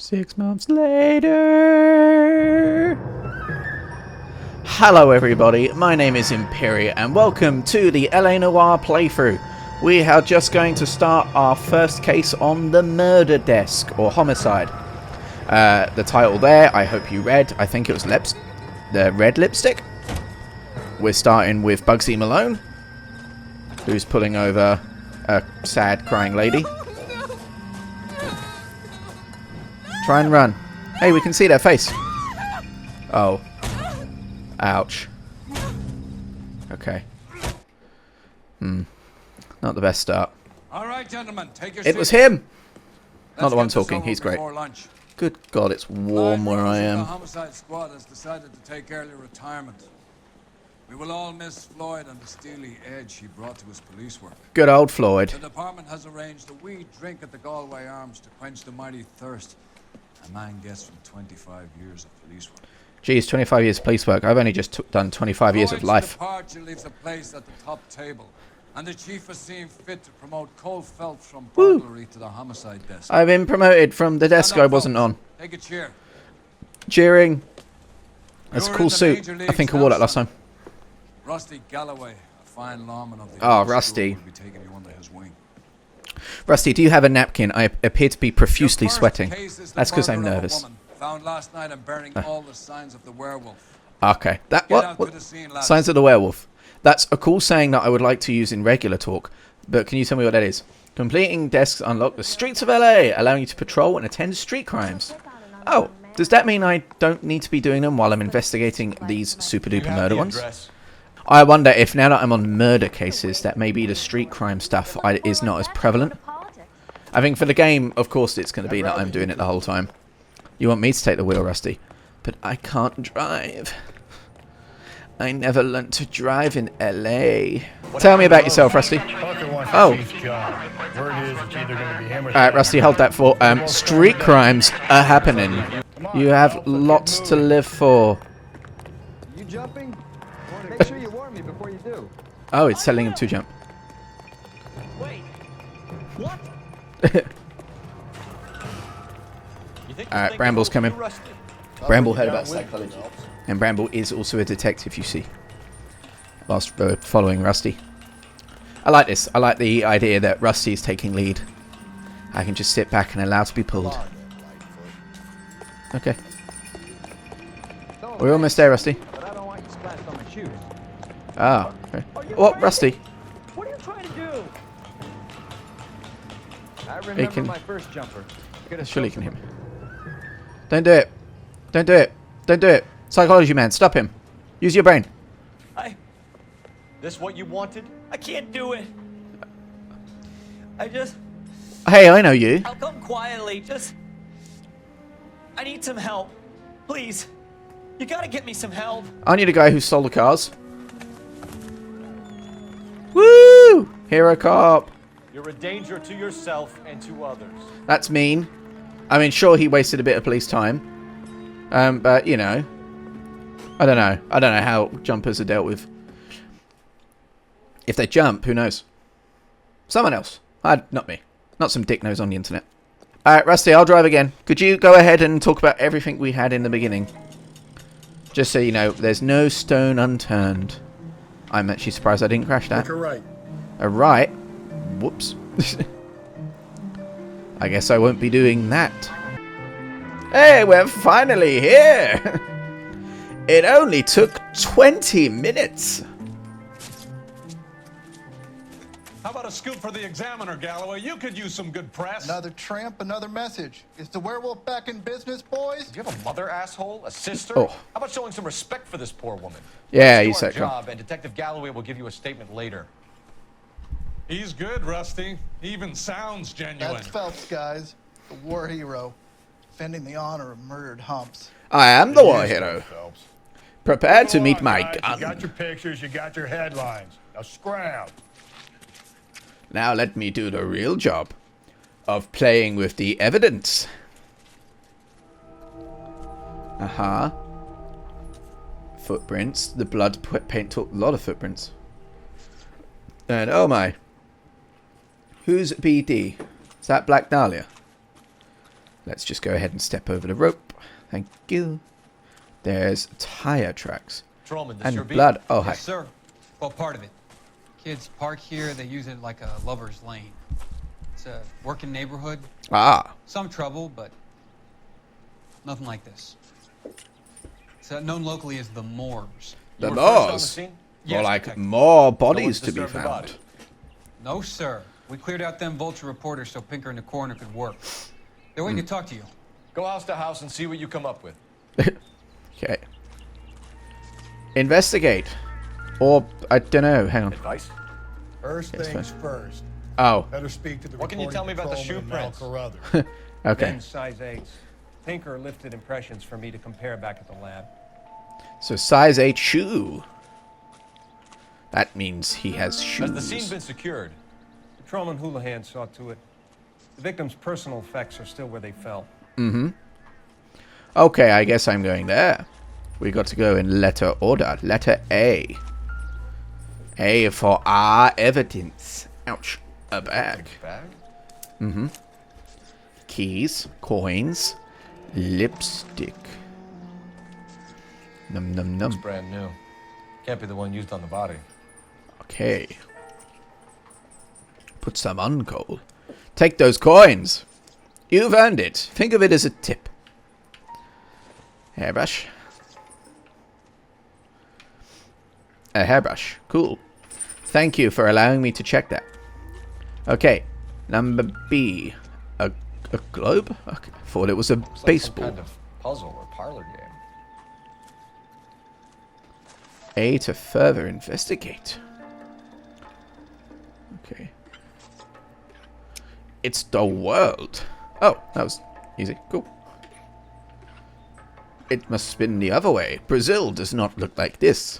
6 months later. Hello everybody, my name is Imperia and welcome to the LA Noire playthrough. We are just going to start our first case on the murder desk, or homicide. The title there, I hope you read, I think it was the red lipstick. We're starting with Bugsy Malone, who's pulling over a sad crying lady. Try and run. Hey, we can see their face. Oh. Ouch. Okay. Not the best start. All right, gentlemen, take your It was seats. him! Not the one talking, he's great. Lunch. Good God, it's warm where I The am. homicide squad has decided to take early retirement. We will all miss Floyd and the steely edge he brought to his police work. Good old Floyd. The department has arranged a wee drink at the Galway Arms to quench the mighty thirst a man gets from 25 years of police work. Geez, 25 years of police work. I've only just done 25 years of life. Floyd's departure leaves a place at the top table, and the chief has seen fit to promote Cole Phelps from burglary to the homicide desk. I've been promoted from the desk I wasn't on. Take a cheer. Cheering. That's a You're cool in the suit. major I leagues think I now, wore that last son. time. Rusty Galloway, a fine lawman of the Oh, old school, Rusty. will be taking you under his wing. Rusty, do you have a napkin? I appear to be profusely Your first sweating. case is the That's because I'm murder of a nervous. woman found last night and bearing all the signs of the werewolf. Okay. That Get out to what? the scene, lads. Signs of the werewolf. That's a cool saying that I would like to use in regular talk. But can you tell me what that is? Completing desks unlock the streets of LA, allowing you to patrol and attend street crimes. Oh, does that mean I don't need to be doing them while I'm investigating these super duper murder ones? I wonder if now that I'm on murder cases, that maybe the street crime stuff is not as prevalent. I think for the game, of course, it's going to be that I'm doing it the whole time. You want me to take the wheel, Rusty? But I can't drive. I never learnt to drive in LA. Tell me about yourself, Rusty. Oh. Alright, Rusty, hold that for. Street crimes are happening. You have lots to live for. You jumping? Make sure you warn me before you do. Oh, it's telling him to jump. Wait. What? Alright, Bramble's coming. Bramble heard about psychology. And Bramble is also a detective, you see. Whilst following Rusty. I like this. I like the idea that Rusty is taking lead. I can just sit back and allow to be pulled. Okay. We're almost there, Rusty. But I don't want you splashed on my shoes. Ah. Okay. What, Rusty? What are you trying to do? I He remember can- my first jumper. Surely he can hit me. Don't do it. Don't do it. Don't do it. Psychology man, stop him. Use your brain. This what you wanted? I can't do it. Hey, I know you. I'll come quietly. I need some help. Please. You gotta get me some help. Aren't you the guy who stole the cars? Woo! Hero cop. You're a danger to yourself and to others. That's mean. I mean, sure, he wasted a bit of police time. But, you know. I don't know. I don't know how jumpers are dealt with. If they jump, who knows? Someone else. Not me. Not some dick nose on the internet. Alright, Rusty, I'll drive again. Could you go ahead and talk about everything we had in the beginning? Just so you know, there's no stone unturned. I'm actually surprised I didn't crash that. Look right. A right? Whoops. I guess I won't be doing that. Hey, we're finally here! It only took 20 minutes. How about a scoop for the Examiner, Galloway? You could use some good press. Another tramp, another message. Is the werewolf back in business, boys? Do you have a mother, asshole? A sister? Oh. How about showing some respect for this poor woman? Yeah, Let's you do said our so. job, and Detective Galloway will give you a statement later. He's good, Rusty. He even sounds genuine. That's Phelps, guys. The war hero. Defending the honor of murdered humps. I am the war hero. Phelps. Prepared to Come meet on, my guys. gun. You got your pictures, you got your headlines. Now scram. Now let me do the real job of playing with the evidence. Uh-huh. Footprints. The blood paint took a lot of footprints. And oh my. Who's BD? Is that Black Dahlia? Let's just go ahead and step over the rope. Thank you. There's tire tracks. Patrolman, this And your beat? blood. Oh, hi. Yes, sir. Well, part of it. Kids park here. They use it like a lover's lane. It's a working neighborhood. Ah. Some trouble, but nothing like this. It's known locally as the Moors. The You were first on the Moors. scene? More Yes, like Detective. more No bodies one's to be disturbed the found. body. No, sir. We cleared out them vulture reporters so Pinker and the coroner could work. They're waiting to talk to you. Go house to house and see what you come up with. Okay. Investigate. Or, I don't know. Hang on. Advice? First Yes, things fine. first. Oh. Better speak to the What can you recording tell me about the patrolman shoe and Al prints? Carruthers. Okay. Then size 8s. Pinker lifted impressions for me to compare back at the lab. So size 8 shoe. That means he has shoes. Has the scene been secured? Patrolman Houlihan saw to it. The victim's personal effects are still where they fell. Okay, I guess I'm going there. We got to go in letter order. Letter A. A for our evidence. Ouch. A bag. Bag? Keys. Coins. Lipstick. Num num num. It's brand new. Can't be the one used on the body. Okay. Put some on, Cole. Take those coins. You've earned it. Think of it as a tip. Hairbrush. A hairbrush. Cool. Thank you for allowing me to check that. Okay. Number B. A globe? Okay. Thought it was a It's like baseball. some kind of puzzle or parlor game. A to further investigate. Okay. It's the world. Oh, that was easy. Cool. It must spin the other way. Brazil does not look like this.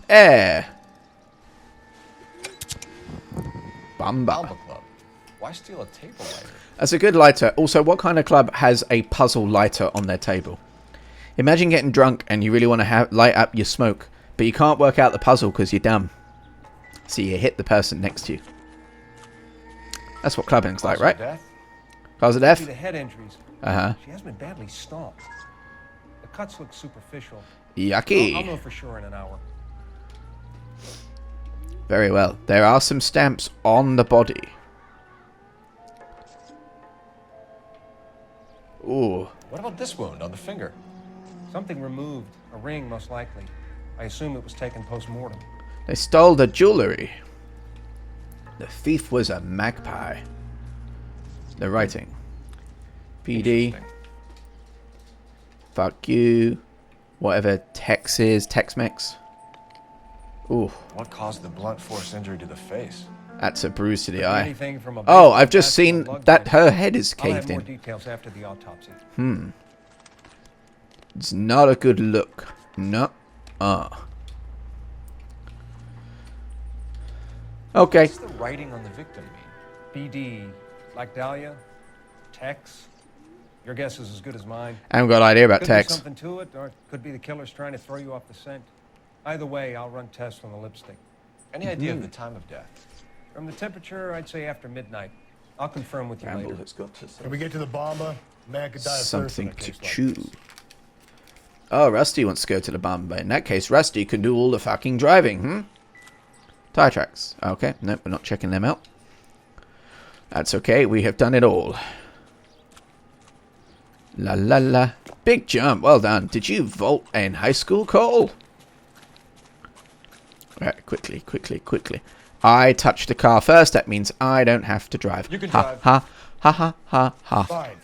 Air. Bamba. Alba Club. Why steal a table lighter? That's a good lighter. Also, what kind of club has a puzzle lighter on their table? Imagine getting drunk and you really want to light up your smoke, but you can't work out the puzzle because you're dumb. So you hit the person next to you. That's what clubbing's like, right? Death? Cause of See death? the head injuries. Uh-huh. She has been badly stomped. The cuts look superficial. Yucky. I'll know for sure in an hour. Very well. There are some stamps on the body. Ooh. What about this wound on the finger? Something removed. A ring, most likely. I assume it was taken post-mortem. They stole the jewelry. The thief was a magpie. The writing. PD. Interesting. Fuck you. Whatever Tex is. Tex-Mex. Ooh. What caused the blunt force injury to the face? That's a bruise to the Could be eye. anything from a Oh, baseball I've just bat to a seen lug that nut. her head is I'll have caved more in. details after the autopsy. It's not a good look. No. Okay. What's the writing on the victim mean? BD, like Dahlia, Tex. Your guess is as good as mine. I haven't got an idea about Could Tex. be something to it, or it could be the killer's trying to throw you off the scent. Either way, I'll run tests on the lipstick. Any idea of the time of death? From the temperature, I'd say after midnight. I'll confirm with you later. When we get to the bomba, man could die of thirst in Something a to case like chew. this. Oh, Rusty wants to go to the Bomba. In that case, Rusty can do all the fucking driving, Tire tracks. Okay, nope, we're not checking them out. That's okay, we have done it all. La la la. Big jump, well done. Did you vault in high school, Cole? Right, quickly. I touched the car first, that means I don't have to drive. You can ha, drive. Ha, ha, ha, ha, ha. Fine.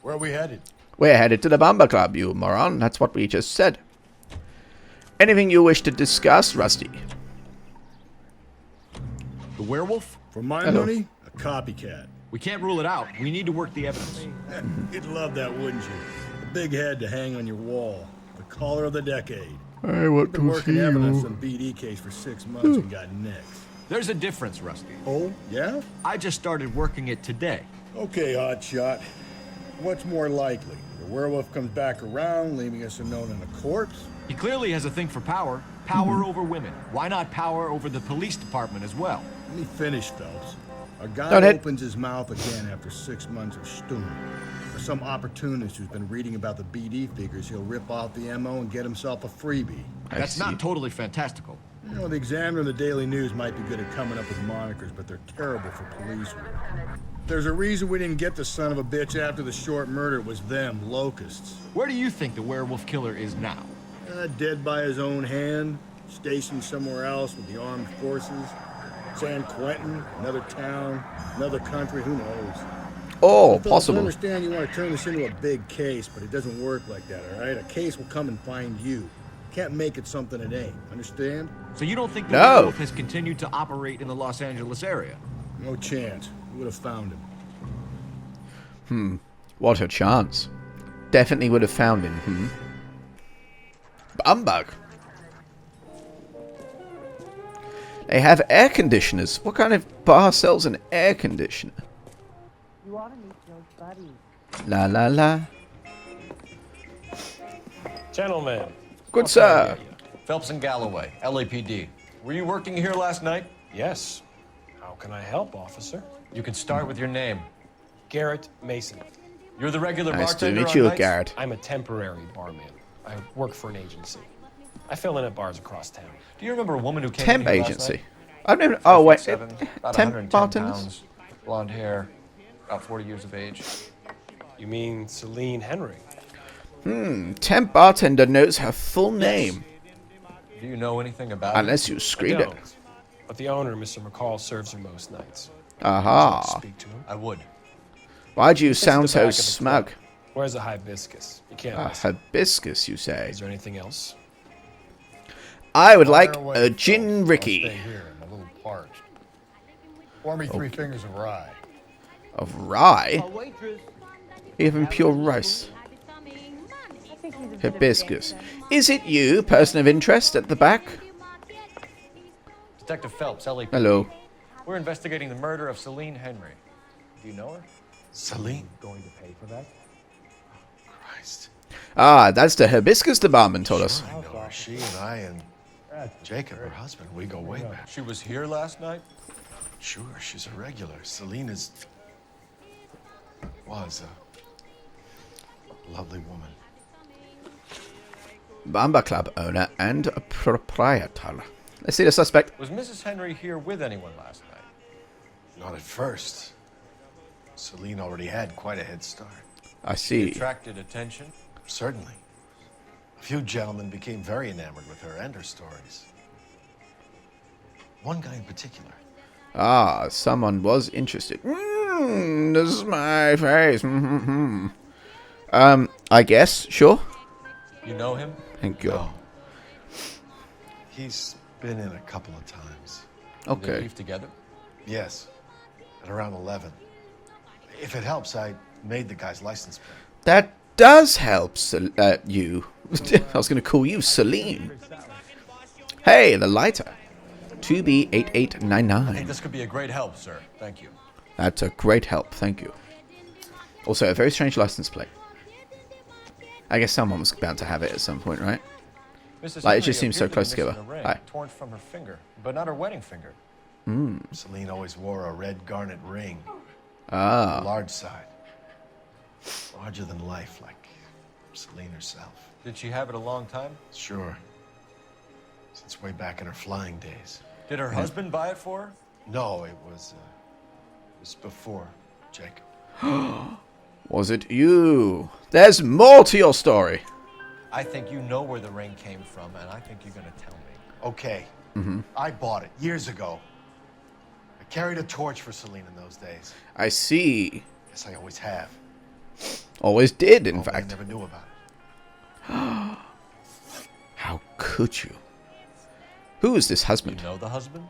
Where are we headed? We're headed to the Bomba Club, you moron. That's what we just said. Anything you wish to discuss, Rusty? The werewolf? For my Hello. money, a copycat. We can't rule it out. We need to work the evidence. You'd love that, wouldn't you? A big head to hang on your wall. The caller of the decade. I want Been working evidence on BD case for 6 months and got next. There's a difference, Rusty. Oh, yeah? I just started working it today. Okay, hotshot. What's more likely? The werewolf comes back around, leaving us a known in a corpse? He clearly has a thing for power. Power over women. Why not power over the police department as well? Let me finish, Phelps. A guy Go ahead. opens his mouth again after 6 months of stewing. Or some opportunist who's been reading about the BD figures he'll rip off the MO and get himself a freebie. That's not totally fantastical. You know, the Examiner and the Daily News might be good at coming up with monikers, but they're terrible for police work. There's a reason we didn't get the son of a bitch after the short murder. It was them, locusts. Where do you think the werewolf killer is now? Dead by his own hand, stationed somewhere else with the armed forces. San Quentin, another town, another country, who knows? Oh, Phillips, I possible. understand you want to turn this into a big case, but it doesn't work like that, all right? A case will come and find you. Can't make it something it ain't, understand? So you don't think the No. werewolf has continued to operate in the Los Angeles area? No chance. We would have found him. What a chance. Definitely would have found him. Bumbug. They have air conditioners. What kind of bar sells an air conditioner? You ought to meet Joe's buddy. La la la. Gentlemen. Good sir. Phelps and Galloway, LAPD. Were you working here last night? Yes. How can I help, officer? You can start with your name. Garrett Mason. You're the regular Nice to bartender meet on you, nights? Garrett. I'm a temporary barman. I work for an agency. I fill in at bars across town. Do you remember a woman who came Temp in here last agency. night? I've never. Oh wait. 5'7", about Temp 110 bartenders. pounds, blonde hair, about 40 years of age. You mean Celine Henry? Temp bartender knows her full name. Do you know anything about Unless you I screamed it. don't. But the owner, Mr. McCall, serves her most nights. Aha. Speak to him. I would. Why do you This is the sound back so of the smug? club. Where's the hibiscus? You can't A miss it. hibiscus, you say? Is there anything else? I would like Fire a away, gin Phil. I'll Ricky. stay here. I'm a little parched. Pour me 3 fingers of rye. Of rye? Waitress. Even pure rice. I think he's a bit of a Hibiscus. gangster. Is it you, person of interest, at the back? Detective Phelps, LAPD. Hello. We're investigating the murder of Celine Henry. Do you know her? Celine? Going to pay for that? Christ. Ah, that's the hibiscus the barman told us. I know her. She and I and Jacob, her husband, we go way back. She was here last night? Sure, she's a regular. Celine was a lovely woman. Bamba Club owner and a proprietor. Let's see the suspect. Was Mrs. Henry here with anyone last night? Not at first. Celine already had quite a head start. I see. Attracted attention? Certainly. A few gentlemen became very enamored with her and her stories. One guy in particular. Ah, someone was interested. This is my face. I guess, sure. You know him? Thank you. No. He's been in a couple of times. Did they Okay. leave together? Yes. At around 11. If it helps, I made the guy's license plate. That does help, you. I was going to call you Celine. Hey, the lighter. I 2B8899. think this could be a great help, sir. Thank you. That's a great help, thank you. Also, a very strange license plate. I guess someone was bound to have it at some point, right? Mrs. Like, it Henry just seems so appeared to be close together. missing a ring, Hi. torn from her finger, but not her wedding finger. Celine always wore a red garnet ring. Ah. Large side. Larger than life, like Celine herself. Did she have it a long time? Sure. Since way back in her flying days. Did her husband buy it for her? No, it was before Jacob. Was it you? There's more to your story. I think you know where the ring came from, and I think you're going to tell me. Okay. I bought it years ago. I carried a torch for Celine in those days. I see. Yes, I always have. Always did, in Although I fact. never knew about it. How could you? Who is this You husband? know the husband?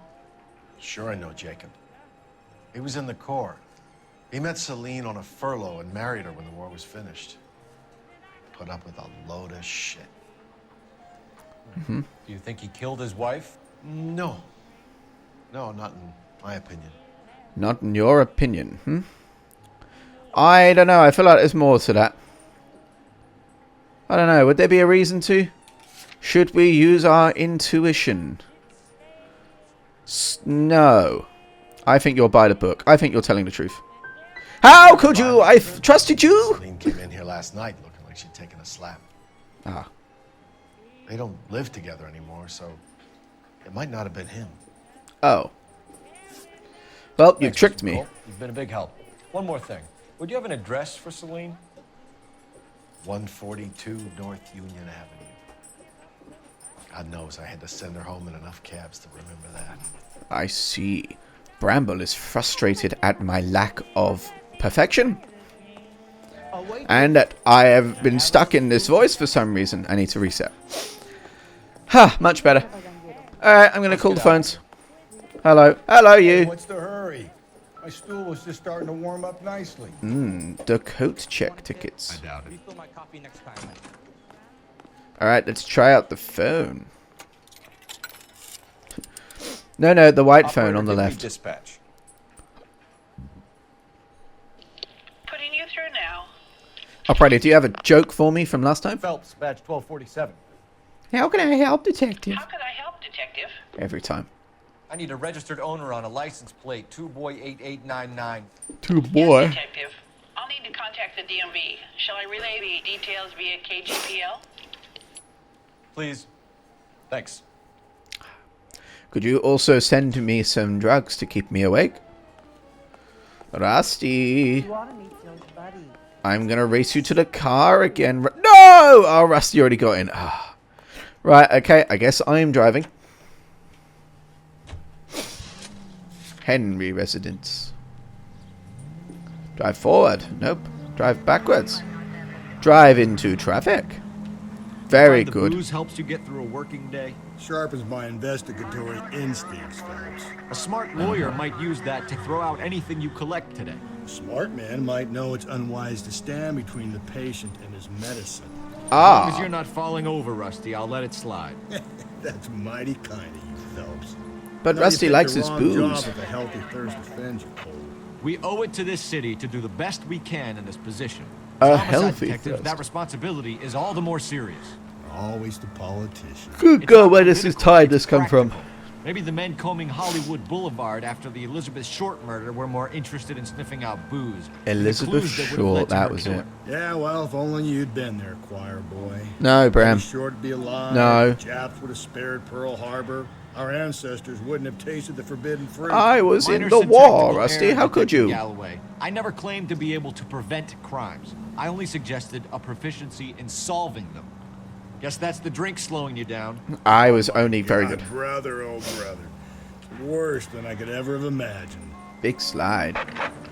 Sure, I know Jacob. He was in the Corps. He met Celine on a furlough and married her when the war was finished. Put up with a load of shit. Do you think he killed his wife? No. No, not in my opinion. Not in your opinion, I don't know. I feel like there's more to that. I don't know. Would there be a reason to? Should we use our intuition? No. I think you're by the book. I think you're telling the truth. How could you? I trusted you. Celine came in here last night looking like she'd taken a slap. Ah. They don't live together anymore, so it might not have been him. Oh. Well, you've Thanks, tricked Mr. me. Cole. You've been a big help. One more thing. Would you have an address for Celine? 142 North Union Avenue. God knows I had to send her home in enough cabs to remember that. I see. Bramble is frustrated at my lack of perfection. And that I have been stuck in this voice for some reason. I need to reset. Ha, much better. Alright, I'm going to call the phones. Hello. Hello, you. What's the hurry? My stool was just starting to warm up nicely. The coat check tickets. I doubt it. Alright, let's try out the phone. No, the white phone on the left. Dispatch. Putting you through now. Operator, do you have a joke for me from last time? Phelps, badge 1247. How can I help, detective? How can I help, detective? Every time. I need a registered owner on a license plate, 2boy8899. Two boy. Yes, detective. I'll need to contact the DMV. Shall I relay the details via KGPL? Please. Thanks. Could you also send me some drugs to keep me awake? Rusty. You ought to meet Joe's buddy. I'm gonna race you to the car again. No! Oh, Rusty already got in. Ah. Right, okay, I guess I'm driving. Henry residence. Drive forward. Nope. Drive backwards. Drive into traffic. Very The good. booze helps you get through a working day. Sharpens my investigatory instincts, Phelps. A smart lawyer might use that to throw out anything you collect today. A smart man might know it's unwise to stand between the patient and his medicine. As long as Ah. you're not falling over, Rusty, I'll let it slide. That's mighty kind of you, Phelps. But Now you Rusty picked likes the his wrong booze. job if a healthy thirst offends you, Cole. We owe it to this city to do the best we can in this position. A As homicide healthy detectives, thirst. that responsibility is all the more serious. Always the politician. Good It's God, not where does this political, tide it's this come from? practical. Maybe the men combing Hollywood Boulevard after the Elizabeth Short murder were more interested in sniffing out booze. than the Elizabeth clues that would've Short, led to that her was killing. it. Yeah, well, if only you'd been there, choir boy. No, Bram. Short be alive. No. Japs would have spared Pearl Harbor. Our ancestors wouldn't have tasted the forbidden fruit. I was in Minor the syntactical war, Rusty. error, How could Detective you? Galloway. I never claimed to be able to prevent crimes. I only suggested a proficiency in solving them. Guess that's the drink slowing you down. I was only very good. Brother, oh brother. Worse than I could ever have imagined. Big slide.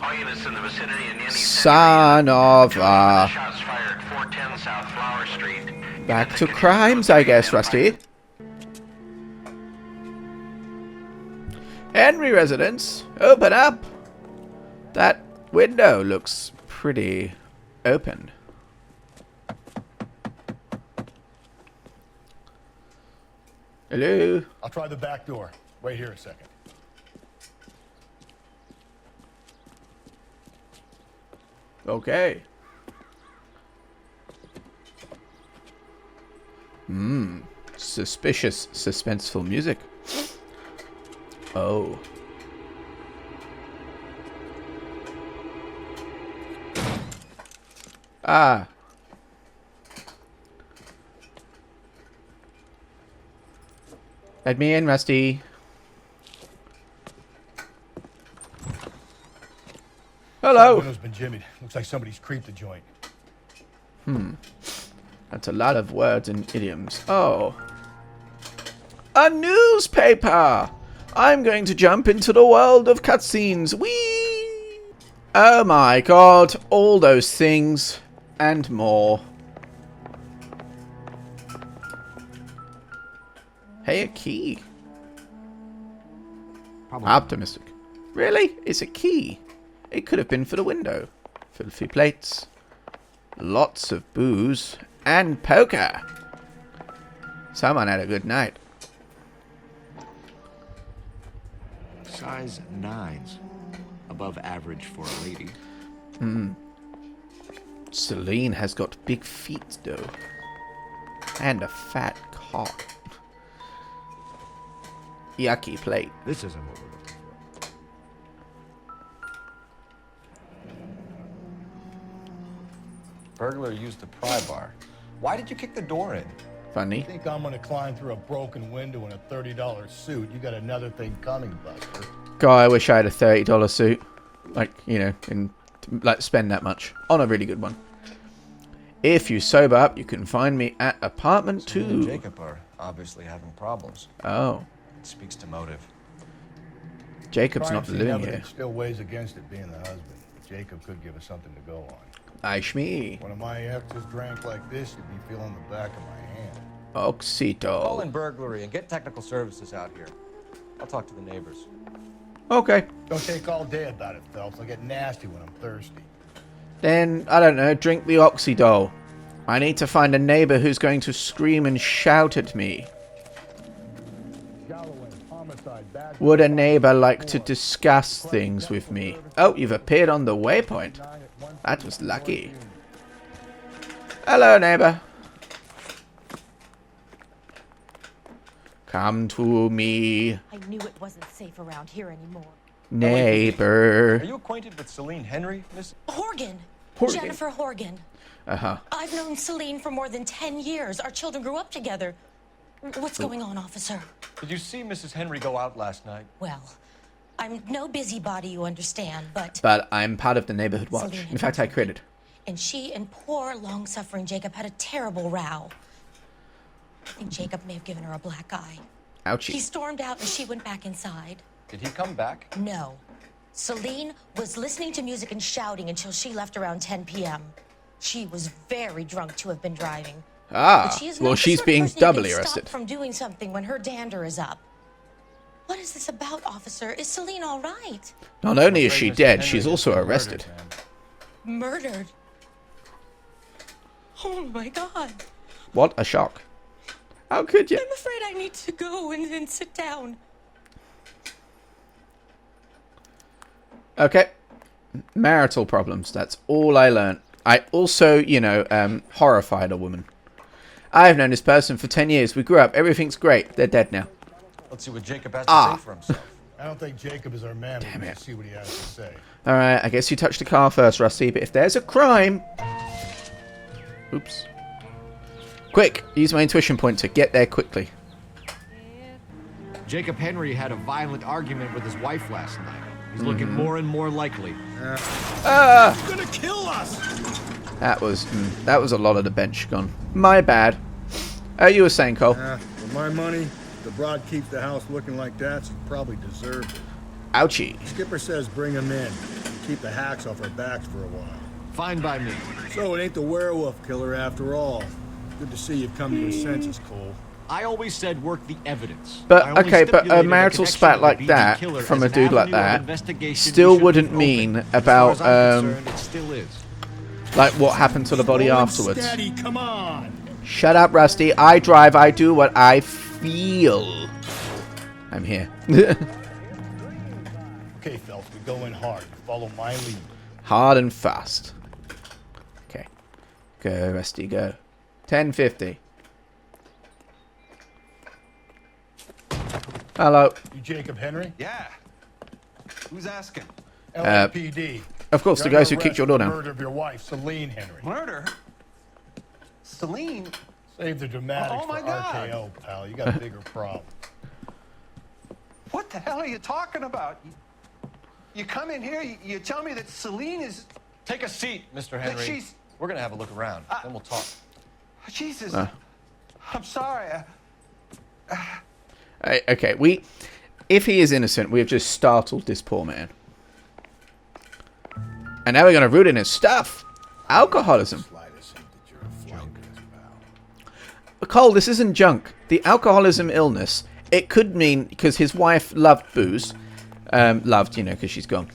All units in the vicinity in any Son of a... shots fired 410 South Flower Street. Back to crimes, I guess, Rusty. Henry residence, open up. That window looks pretty open. Hello? I'll try the back door. Wait here a second. Okay. Suspicious, suspenseful music. Oh. Ah. Let me in, Rusty. Hello. Window's been jimmied. Looks like somebody's creeped the joint. That's a lot of words and idioms. Oh. A newspaper! I'm going to jump into the world of cutscenes. Whee! Oh my god. All those things. And more. Hey, a key. Probably. Optimistic. Really? It's a key. It could have been for the window. Filthy plates. Lots of booze. And poker. Someone had a good night. Size 9s. Above average for a lady. Celine has got big feet, though. And a fat cock. Yucky plate. This isn't what we're looking burglar used the pry bar. Why did you kick the door in? Funny. You think I'm gonna climb through a broken window in a $30 suit? You got another thing coming, Buster. God, I wish I had a $30 suit. Like, you know, like spend that much on a really good one. If you sober up, you can find me at apartment 2. You and Jacob are obviously having problems. Oh. It speaks to motive. Jacob's Crime not scene living evidence here. still weighs against it being the husband. But Jacob could give us something to go on. Aye, shmee. One of my exes drank like this, you'd be feeling the back of my hand. Call Oxito. in burglary and get technical services out here. I'll talk to the neighbors. Okay. Don't take all day about it, Phelps. I'll get nasty when I'm thirsty. Then, I don't know, drink the Oxydol. I need to find a neighbor who's going to scream and shout at me. Would a neighbor like to discuss things with me? Oh, you've appeared on the waypoint. That was lucky. Hello, neighbor. Come to me, I knew it wasn't safe around here anymore. neighbor. Are you acquainted with Celine Henry, Miss? Horgan. Horgan. Jennifer Horgan. Uh-huh. I've known Celine for more than 10 years. Our children grew up together. What's going on, officer? Did you see Mrs. Henry go out last night? Well, I'm no busybody, you understand, but... But I'm part of the neighborhood watch. Celine In fact, I created. And she and poor, long-suffering Jacob had a terrible row. I think Jacob may have given her a black eye. Ouchie. He stormed out and she went back inside. Did he come back? No. Celine was listening to music and shouting until she left around 10 p.m. She was very drunk to have been driving. Ah, But she is well, not the she's sort of being person who can doubly stop arrested. from doing something when her dander is up. What is this about, officer? Is Celine all right? Not only is she Mr. dead, Henry she's has also been arrested. murdered, Murdered? Oh my God. What a shock. How could you? I'm afraid I need to go and sit down. Okay. Marital problems. That's all I learned. I also, you know, horrified a woman. I've known this person for 10 years. We grew up. Everything's great. They're dead now. Let's see what Jacob has to say for himself. I don't think Jacob is our man. Damn But it. let's see what he has to say. Alright, I guess you touched the car first, Rusty. But if there's a crime... Oops. Quick, use my intuition point to get there quickly. Jacob Henry had a violent argument with his wife last night. He's looking more and more likely. Ah! He's gonna kill us! That was a lot of the bench gone. My bad. You were saying, Cole? For my money, the broad keeps the house looking like that, she probably deserved it. Ouchie. Skipper says bring him in. Keep the hacks off our backs for a while. Fine by me. So it ain't the werewolf killer after all. Good to see you've come to your senses, Cole. I always said work the evidence. But, I only okay, but a stipulated marital connection spat with the like BG that killer from as a an dude like avenue of that investigation still we should wouldn't leave mean open. As about, far as I'm concerned, it still is. like what happened to the body afterwards. Steady, come on! Shut up, Rusty. I drive. I do what I feel. I'm here. Okay, Phelps, we go in hard. Follow my lead. Hard and fast. Okay. Go, Rusty, go. 10:50. Hello. You Jacob Henry? Yeah. Who's asking? LAPD. Of course, the guys who kicked your door down. Murder of your wife, Celine Henry. Murder? Celine? Save the dramatics Oh, my for God. RKO, pal. You got bigger problems. What the hell are you talking about? You come in here, you tell me that Celine is... Take a seat, Mr. That Henry. she's... We're gonna have a look around, then we'll talk. Jesus. Uh. I'm sorry. Okay, if he is innocent, we have just startled this poor man. And now we're going to root in his stuff. Alcoholism. Cole, this isn't junk. The alcoholism illness, it could mean, because his wife loved booze, loved, you know, because she's gone.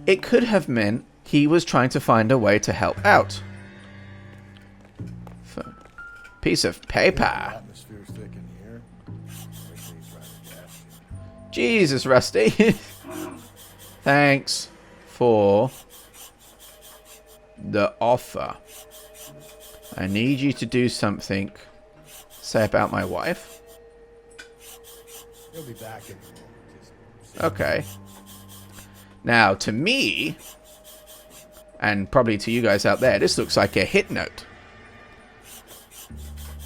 It could have meant he was trying to find a way to help out. Piece of paper. Jesus, Rusty. Thanks for the offer. I need you to do something. Say about my wife. He'll be back in Okay. Now, to me, And probably to you guys out there, this looks like a hit note.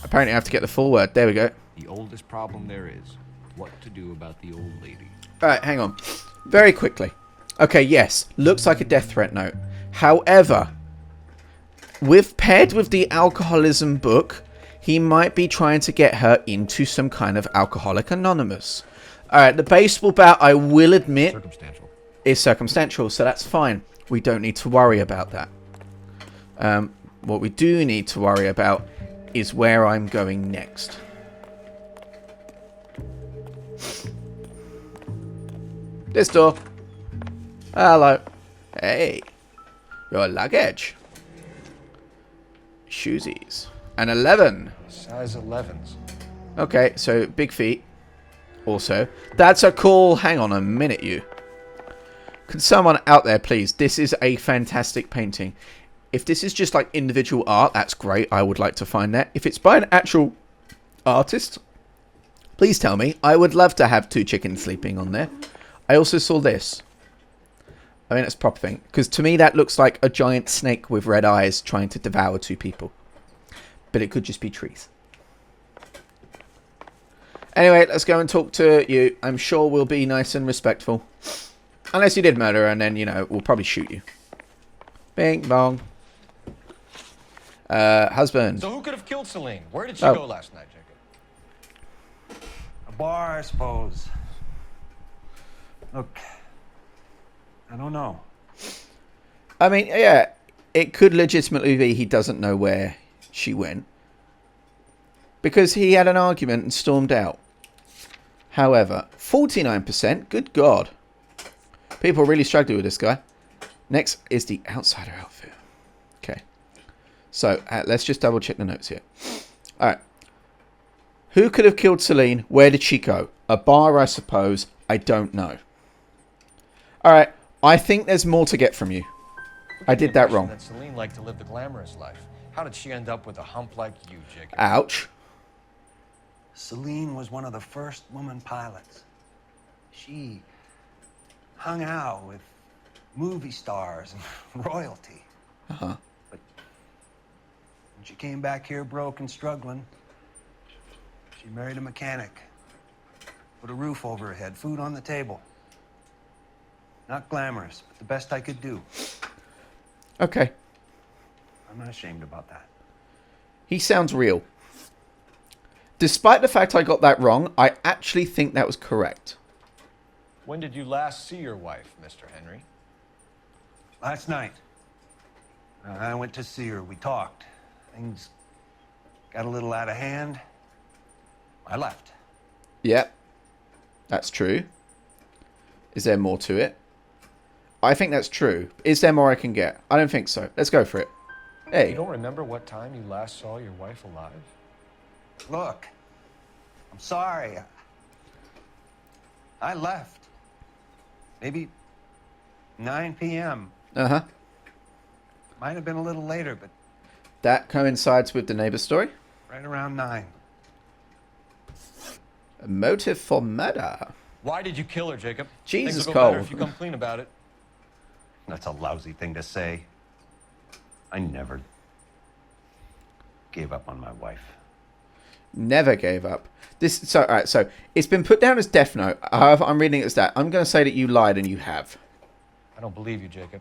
Apparently I have to get the full word. There we go. The oldest problem there is what to do about the old lady. Alright, hang on. Very quickly. Okay, yes. Looks like a death threat note. However, paired with the alcoholism book, he might be trying to get her into some kind of Alcoholic Anonymous. Alright, the baseball bat, I will admit, is circumstantial, so that's fine. We don't need to worry about that. What we do need to worry about is where I'm going next. This door. Hello. Hey. Your luggage. Shoesies. An 11. Size 11s. Okay, so big feet. Also. That's a cool... Hang on a minute, you. Can someone out there, please? This is a fantastic painting. If this is just like individual art, that's great. I would like to find that. If it's by an actual artist, please tell me. I would love to have 2 chickens sleeping on there. I also saw this. I mean, it's a proper thing. Because to me, that looks like a giant snake with red eyes trying to devour 2 people. But it could just be trees. Anyway, let's go and talk to you. I'm sure we'll be nice and respectful. Unless you did murder her, and then, you know, we'll probably shoot you. Bing, bong. Husband. So who could have killed Celine? Where did she go last night, Jacob? A bar, I suppose. Look, I don't know. I mean, yeah, it could legitimately be he doesn't know where she went. Because he had an argument and stormed out. However, 49%, good God. People really struggling with this guy. Next is the outsider outfit. Okay. So, let's just double check the notes here. Alright. Who could have killed Celine? Where did she go? A bar, I suppose. I don't know. Alright. I think there's more to get from you. I did that wrong. That Celine liked to live the glamorous life. How did she end up with a hump like you, Jacob? Ouch. Celine was one of the first woman pilots. She hung out with movie stars and royalty. Uh-huh. But when she came back here broke and struggling, she married a mechanic. Put a roof over her head, food on the table. Not glamorous, but the best I could do. Okay. I'm not ashamed about that. He sounds real. Despite the fact I got that wrong, I actually think that was correct. When did you last see your wife, Mr. Henry? Last night. I went to see her. We talked. Things got a little out of hand. I left. Yep. That's true. Is there more to it? I think that's true. Is there more I can get? I don't think so. Let's go for it. Hey. You don't remember what time you last saw your wife alive? Look, I'm sorry. I left. Maybe 9 p.m. Uh-huh. Might have been a little later, but... That coincides with the neighbor story? Right around 9. A motive for murder. Why did you kill her, Jacob? Jesus, Things will go better Cole. if you come clean about it. That's a lousy thing to say. I never gave up on my wife. Never gave up. So, alright, so it's been put down as Death Note. However, I'm reading it as that. I'm going to say that you lied and you have. I don't believe you, Jacob.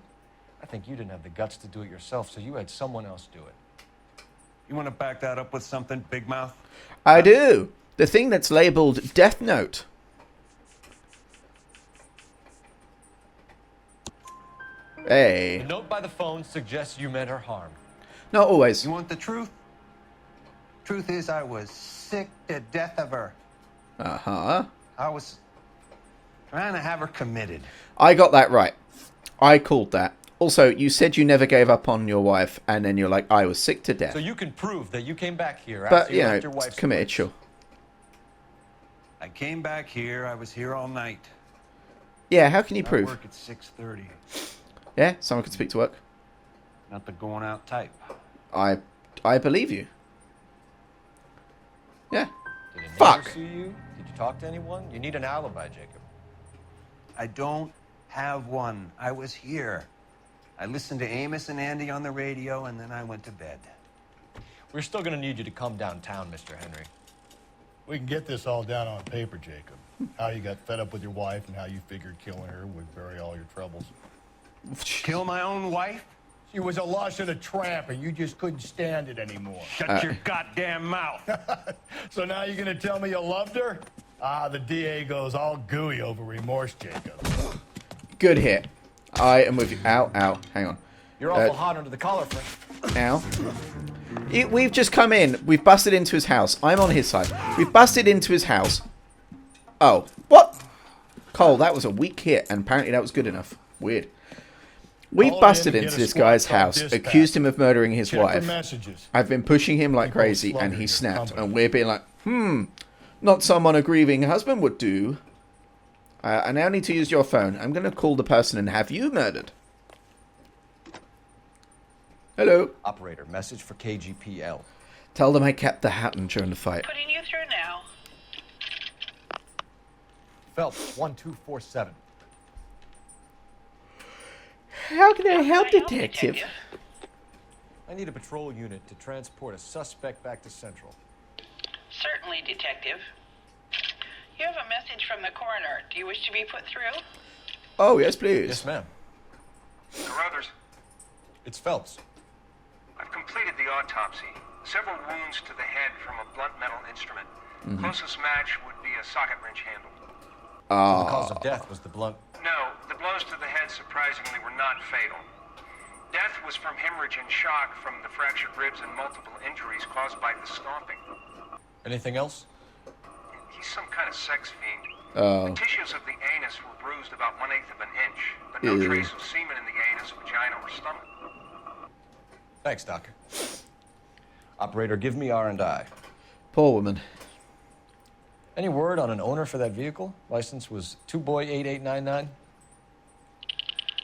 I think you didn't have the guts to do it yourself, so you had someone else do it. You want to back that up with something, Big Mouth? I do. The thing that's labeled Death Note. Hey. The note by the phone suggests you meant her harm. Not always. You want the truth? Truth is, I was sick to death of her. Uh-huh. I was trying to have her committed. I got that right. I called that. Also, you said you never gave up on your wife, and then you're like, I was sick to death. So you can prove that you came back here But, after you you know, left your wife's committed, sure. I came back here. I was here all night. Yeah, how can you I prove? work at 6:30. Yeah, someone could speak to work. Not the going out type. I believe you. Yeah. Did a neighbor Fuck. see you? Did you talk to anyone? You need an alibi, Jacob. I don't have one. I was here. I listened to Amos and Andy on the radio, and then I went to bed. We're still gonna need you to come downtown, Mr. Henry. We can get this all down on paper, Jacob. How you got fed up with your wife and how you figured killing her would bury all your troubles. Kill my own wife? She was a lush and a tramp, and you just couldn't stand it anymore. Shut your goddamn mouth. So now you're gonna tell me you loved her? Ah, the DA goes all gooey over remorse, Jacob. Good hit. I am with you. Ow, ow. Hang on. You're awful hot under the collar, Frank. Ow. We've just come in. We've busted into his house. I'm on his side. We've busted into his house. Oh. What? Cole, that was a weak hit, and apparently that was good enough. Weird. We busted into this guy's house, accused him of murdering his wife. I've been pushing him like crazy, and he snapped. And we're being like, not someone a grieving husband would do. I now need to use your phone. I'm going to call the person and have you murdered. Hello. Operator, message for KGPL. Tell them I kept the hat during the fight. Putting you through now. Phelps, 1247. How can I help, Detective? I need a patrol unit to transport a suspect back to Central. Certainly, Detective. You have a message from the coroner. Do you wish to be put through? Oh, yes, please. Yes, ma'am. Carruthers, It's Phelps. I've completed the autopsy. Several wounds to the head from a blunt metal instrument. Closest match would be a socket wrench handle. So the cause of death was the blunt. No, the blows to the head surprisingly were not fatal. Death was from hemorrhage and shock from the fractured ribs and multiple injuries caused by the stomping. Anything else? He's some kind of sex fiend. Oh. The tissues of the anus were bruised about 1/8 of an inch, but no trace of semen in the anus, vagina, or stomach. Thanks, Doctor. Operator, give me R&I. Poor woman. Any word on an owner for that vehicle? License was 2boy8899.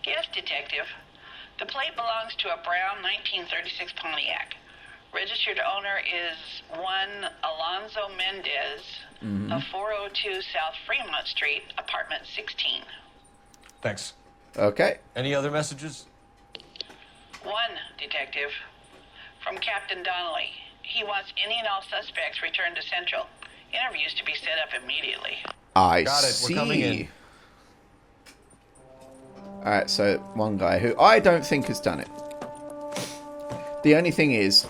Yes, Detective. The plate belongs to a brown 1936 Pontiac. Registered owner is one Alonzo Mendez of 402 South Fremont Street, apartment 16. Thanks. Okay. Any other messages? One, Detective. From Captain Donnelly. He wants any and all suspects returned to Central. Interviews to be set up immediately. I Got it. see. We're coming in. Alright, so one guy who I don't think has done it. The only thing is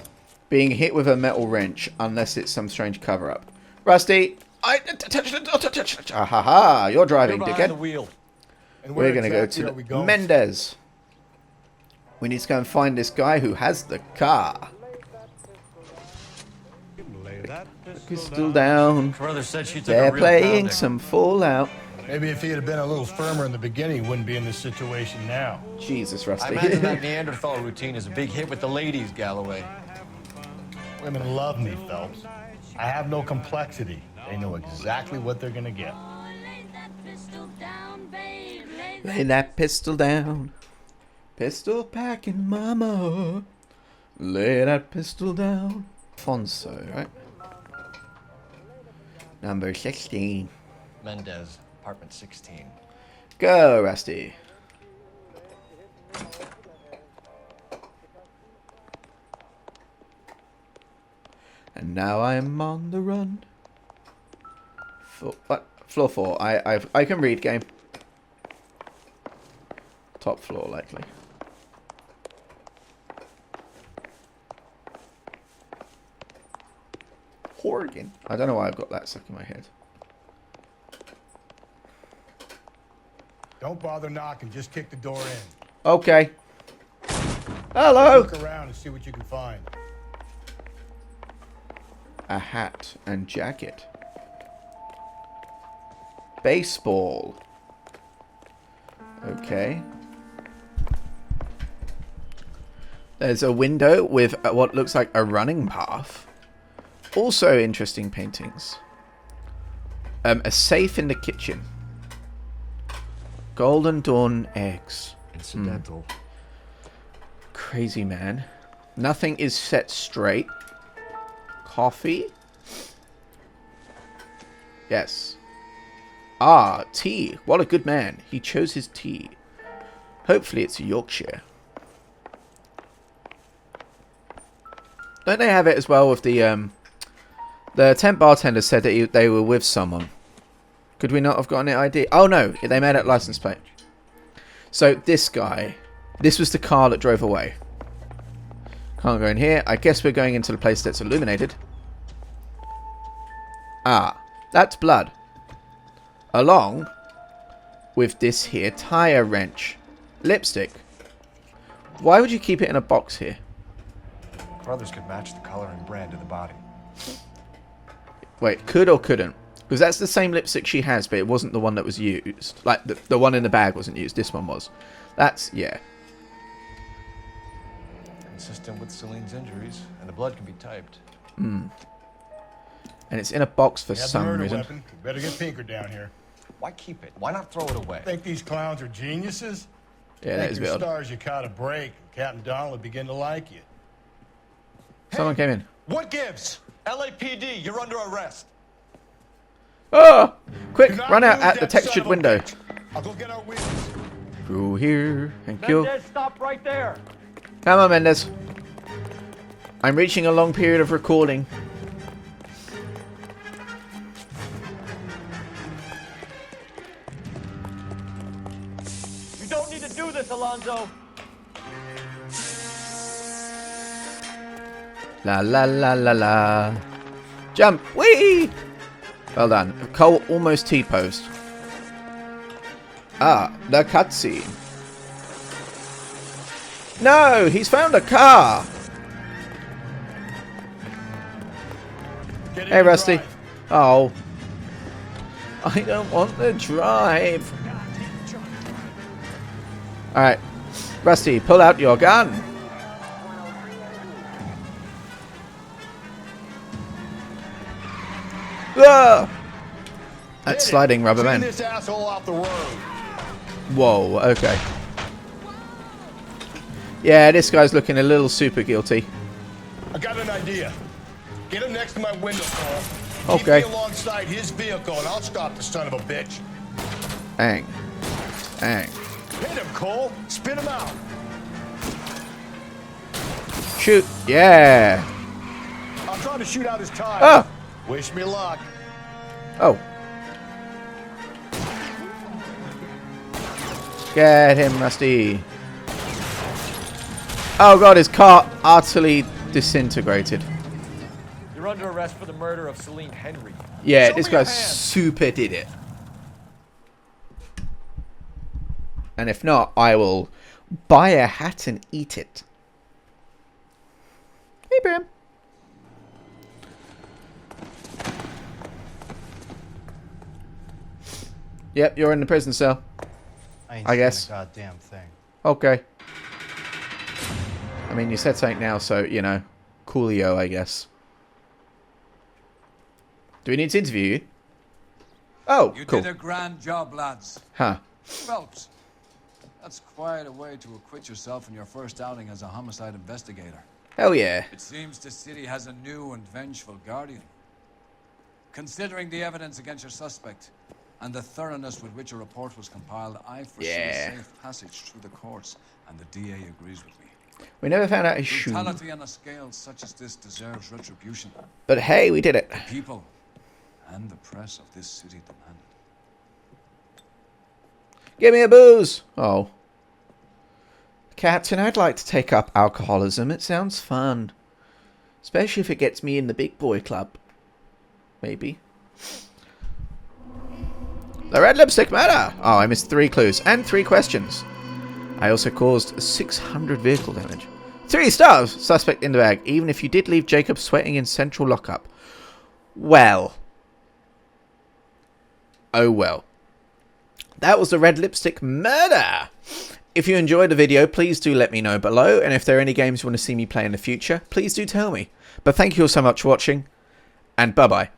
being hit with a metal wrench unless it's some strange cover-up. Rusty! Ha ha ha! You're driving, You're behind the dickhead. wheel. We're going to go to Mendez. We need to go and find this guy who has the car. Pistol down. Carruthers said she took They're a real playing pounding. some Fallout. Maybe if he had been a little firmer in the beginning, he wouldn't be in this situation now. Jesus, I Rusty. imagine that Neanderthal routine is a big hit with the ladies, Galloway. Women love me, Phelps. I have no complexity. They know exactly what they're gonna get. Lay that pistol down. Pistol packing mama. Lay that pistol down. Fonso, right? Number 16. Mendez, apartment 16. Go, Rusty. And now I'm on the run. What? Floor 4. I can read, game. Top floor, likely. Horgan. I don't know why I've got that stuck in my head. Don't bother knocking, just kick the door in. Okay. Hello. Look around and see what you can find. A hat and jacket. Baseball. Okay. There's a window with what looks like a running path. Also interesting paintings. A safe in the kitchen. Golden Dawn eggs. Incidental. Crazy man. Nothing is set straight. Coffee? Yes. Ah, tea. What a good man. He chose his tea. Hopefully it's Yorkshire. Don't they have it as well with the temp bartender said that they were with someone. Could we not have gotten an ID? Oh no, they made it license plate. So this guy, this was the car that drove away. Can't go in here. I guess we're going into the place that's illuminated. Ah, that's blood. Along with this here tire wrench. Lipstick. Why would you keep it in a box here? Brothers could match the color and brand of the body. Wait, could or couldn't? Because that's the same lipstick she has, but it wasn't the one that was used. Like, the one in the bag wasn't used. This one was. That's, yeah. Consistent with Celine's injuries, and the blood can be typed. Hmm. And it's in a box for We have the some murder reason. weapon. We better get Pinker down here. Why keep it? Why not throw it away? Think these clowns are geniuses? Yeah, that is a bit odd. stars you caught a break. Captain Donald would begin to like you. Someone came in. What gives? LAPD, you're under arrest. Oh! Quick, Do not run out move at the that son textured of a window. bitch. I'll go get our witness. Through here. Thank you. Mendez, stop right there. Come on, Mendez. I'm reaching a long period of recording. You don't need to do this, Alonzo. La la la la la. Jump! Whee! Well done. Cole almost T-posed. Ah, the cutscene. No! He's found a car! Hey, Rusty. Oh. I don't want to drive. Alright. Rusty, pull out your gun. Whoa! That's sliding rubber man. This asshole off the road. Whoa, okay. Yeah, this guy's looking a little super guilty. I got an idea. Get him next to my window, Paul. Okay. Keep me alongside his vehicle, and I'll stop the son of a bitch. Bang. Bang. Hit him, Cole. Spin him out. Shoot. Yeah. I'm trying to shoot out his tires. Oh. Wish me luck. Oh. Get him, Rusty. Oh god, his car utterly disintegrated. You're under arrest for the murder of Celine Henry. Yeah, Show this me your guy hands. super did it. And if not, I will buy a hat and eat it. Hey, Bram. Yep, you're in the prison cell. I guess. A goddamn thing. Okay. I mean, you said something now, so, you know, coolio, I guess. Do we need to interview you? Oh, You cool. did a grand job, lads. Huh. Phelps, that's quite a way to acquit yourself in your first outing as a homicide investigator. Hell yeah. It seems the city has a new and vengeful guardian. Considering the evidence against your suspect and the thoroughness with which a report was compiled, I foresee Yeah. a safe passage through the courts, and the DA agrees with me. We never found out his shoe. Brutality on a scale such as this deserves retribution. But hey, we did it. The people and the press of this city demand it. Give me a booze. Oh. Captain, I'd like to take up alcoholism. It sounds fun. Especially if it gets me in the big boy club. Maybe. The red lipstick murder. Oh, I missed 3 clues and 3 questions. I also caused 600 vehicle damage. 3 stars. Suspect in the bag. Even if you did leave Jacob sweating in central lockup. Well. Oh well. That was the red lipstick murder. If you enjoyed the video, please do let me know below. And if there are any games you want to see me play in the future, please do tell me. But thank you all so much for watching. And bye-bye.